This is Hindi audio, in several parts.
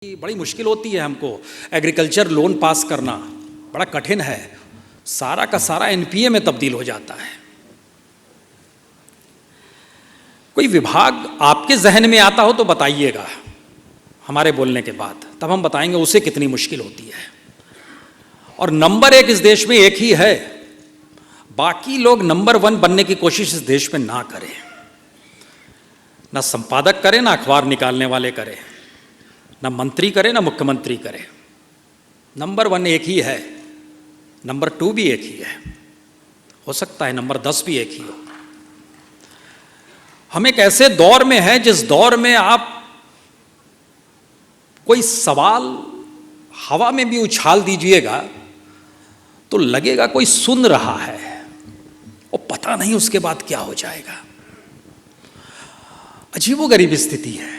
बड़ी मुश्किल होती है हमको। एग्रीकल्चर लोन पास करना बड़ा कठिन है, सारा का सारा एनपीए में तब्दील हो जाता है। कोई विभाग आपके जहन में आता हो तो बताइएगा हमारे बोलने के बाद, तब हम बताएंगे उसे कितनी मुश्किल होती है। और नंबर एक इस देश में एक ही है, बाकी लोग नंबर वन बनने की कोशिश इस देश में ना करें, ना संपादक करें, ना अखबार निकालने वाले करें, ना मंत्री करे, ना मुख्यमंत्री करे। नंबर वन एक ही है, नंबर टू भी एक ही है, हो सकता है नंबर 10 भी एक ही हो। हम एक ऐसे दौर में हैं जिस दौर में आप कोई सवाल हवा में भी उछाल दीजिएगा तो लगेगा कोई सुन रहा है और पता नहीं उसके बाद क्या हो जाएगा। अजीबोगरीब स्थिति है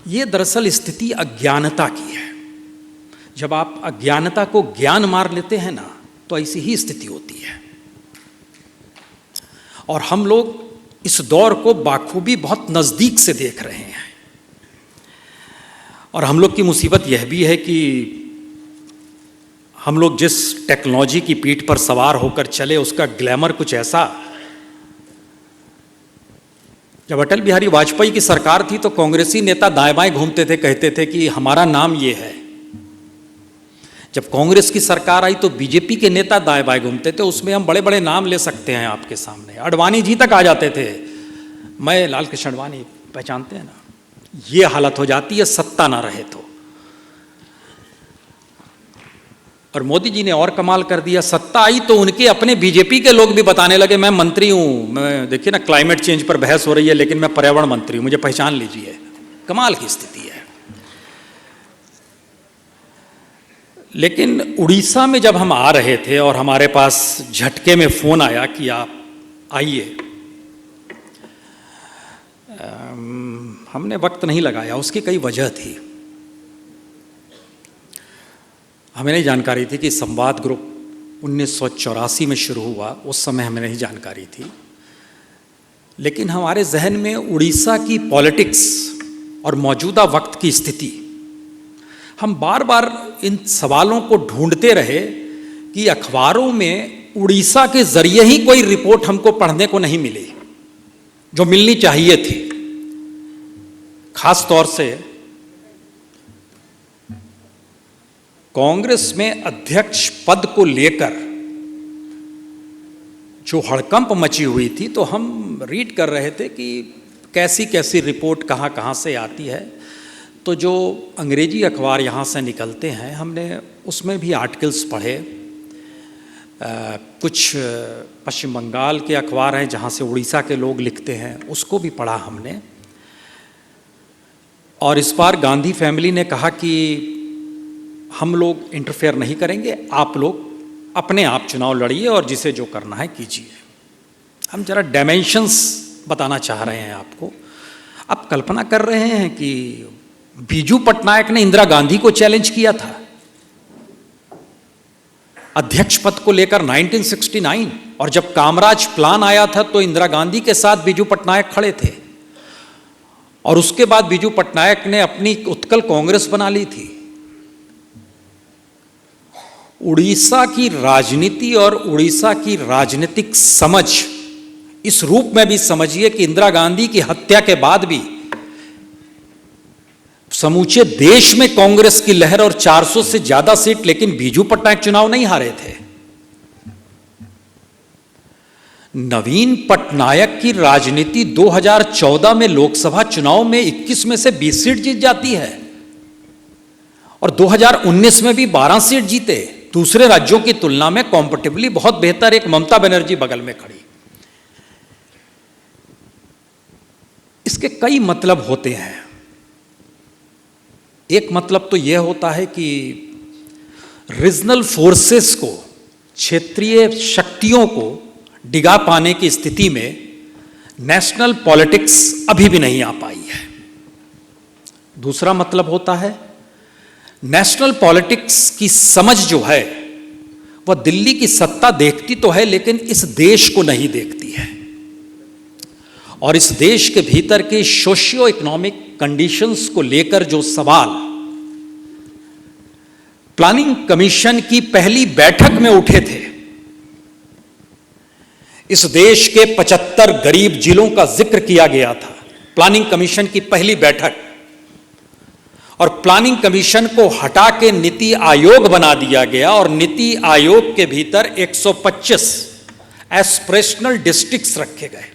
ये। दरअसल स्थिति अज्ञानता की है। जब आप अज्ञानता को ज्ञान मार लेते हैं ना, तो ऐसी ही स्थिति होती है। और हम लोग इस दौर को बाखूबी बहुत नजदीक से देख रहे हैं। और हम लोग की मुसीबत यह भी है कि हम लोग जिस टेक्नोलॉजी की पीठ पर सवार होकर चले उसका ग्लैमर कुछ ऐसा। जब अटल बिहारी वाजपेयी की सरकार थी तो कांग्रेसी नेता दाएं बाएं घूमते थे, कहते थे कि हमारा नाम ये है। जब कांग्रेस की सरकार आई तो बीजेपी के नेता दाएं बाएं घूमते थे। उसमें हम बड़े बड़े नाम ले सकते हैं आपके सामने, अडवाणी जी तक आ जाते थे। मैं लाल कृष्ण अडवाणी, पहचानते हैं ना। ये हालत हो जाती है सत्ता ना रहे तो। और मोदी जी ने और कमाल कर दिया, सत्ता आई तो उनके अपने बीजेपी के लोग भी बताने लगे मैं मंत्री हूं, मैं देखिए ना क्लाइमेट चेंज पर बहस हो रही है लेकिन मैं पर्यावरण मंत्री हूं, मुझे पहचान लीजिए। कमाल की स्थिति है। लेकिन उड़ीसा में जब हम आ रहे थे और हमारे पास झटके में फोन आया कि आप आइए, हमने वक्त नहीं लगाया। उसकी कई वजह थी। हमें नहीं जानकारी थी कि संवाद ग्रुप 1984 में शुरू हुआ, उस समय हमें नहीं जानकारी थी। लेकिन हमारे जहन में उड़ीसा की पॉलिटिक्स और मौजूदा वक्त की स्थिति, हम बार बार इन सवालों को ढूंढते रहे कि अखबारों में उड़ीसा के जरिए ही कोई रिपोर्ट हमको पढ़ने को नहीं मिली जो मिलनी चाहिए थी। खास तौर से कांग्रेस में अध्यक्ष पद को लेकर जो हड़कंप मची हुई थी, तो हम रीड कर रहे थे कि कैसी कैसी रिपोर्ट कहाँ कहाँ से आती है। तो जो अंग्रेजी अखबार यहाँ से निकलते हैं, हमने उसमें भी आर्टिकल्स पढ़े। कुछ पश्चिम बंगाल के अखबार हैं जहाँ से उड़ीसा के लोग लिखते हैं, उसको भी पढ़ा हमने। और इस बार गांधी फैमिली ने कहा कि हम लोग इंटरफेयर नहीं करेंगे, आप लोग अपने आप चुनाव लड़िए और जिसे जो करना है कीजिए। हम जरा डायमेंशंस बताना चाह रहे हैं आपको। आप कल्पना कर रहे हैं कि बीजू पटनायक ने इंदिरा गांधी को चैलेंज किया था अध्यक्ष पद को लेकर 1969, और जब कामराज प्लान आया था तो इंदिरा गांधी के साथ बीजू पटनायक खड़े थे। और उसके बाद बीजू पटनायक ने अपनी उत्कल कांग्रेस बना ली थी। उड़ीसा की राजनीति और उड़ीसा की राजनीतिक समझ इस रूप में भी समझिए कि इंदिरा गांधी की हत्या के बाद भी समूचे देश में कांग्रेस की लहर और 400 से ज्यादा सीट, लेकिन बीजू पटनायक चुनाव नहीं हारे थे। नवीन पटनायक की राजनीति 2014 में लोकसभा चुनाव में 21 में से 20 सीट जीत जाती है और 2019 में भी 12 सीट जीते। दूसरे राज्यों की तुलना में कॉम्पेटिबली बहुत बेहतर। एक ममता बनर्जी बगल में खड़ी। इसके कई मतलब होते हैं। एक मतलब तो यह होता है कि रीजनल फोर्सेस को, क्षेत्रीय शक्तियों को डिगा पाने की स्थिति में नेशनल पॉलिटिक्स अभी भी नहीं आ पाई है। दूसरा मतलब होता है नेशनल पॉलिटिक्स की समझ जो है वह दिल्ली की सत्ता देखती तो है लेकिन इस देश को नहीं देखती है। और इस देश के भीतर के सोशियो इकोनॉमिक कंडीशंस को लेकर जो सवाल प्लानिंग कमीशन की पहली बैठक में उठे थे। इस देश के 75 गरीब जिलों का जिक्र किया गया था प्लानिंग कमीशन की पहली बैठक, और प्लानिंग कमीशन को हटा के नीति आयोग बना दिया गया और नीति आयोग के भीतर 125 एस्पिरेशनल डिस्ट्रिक्ट्स रखे गए।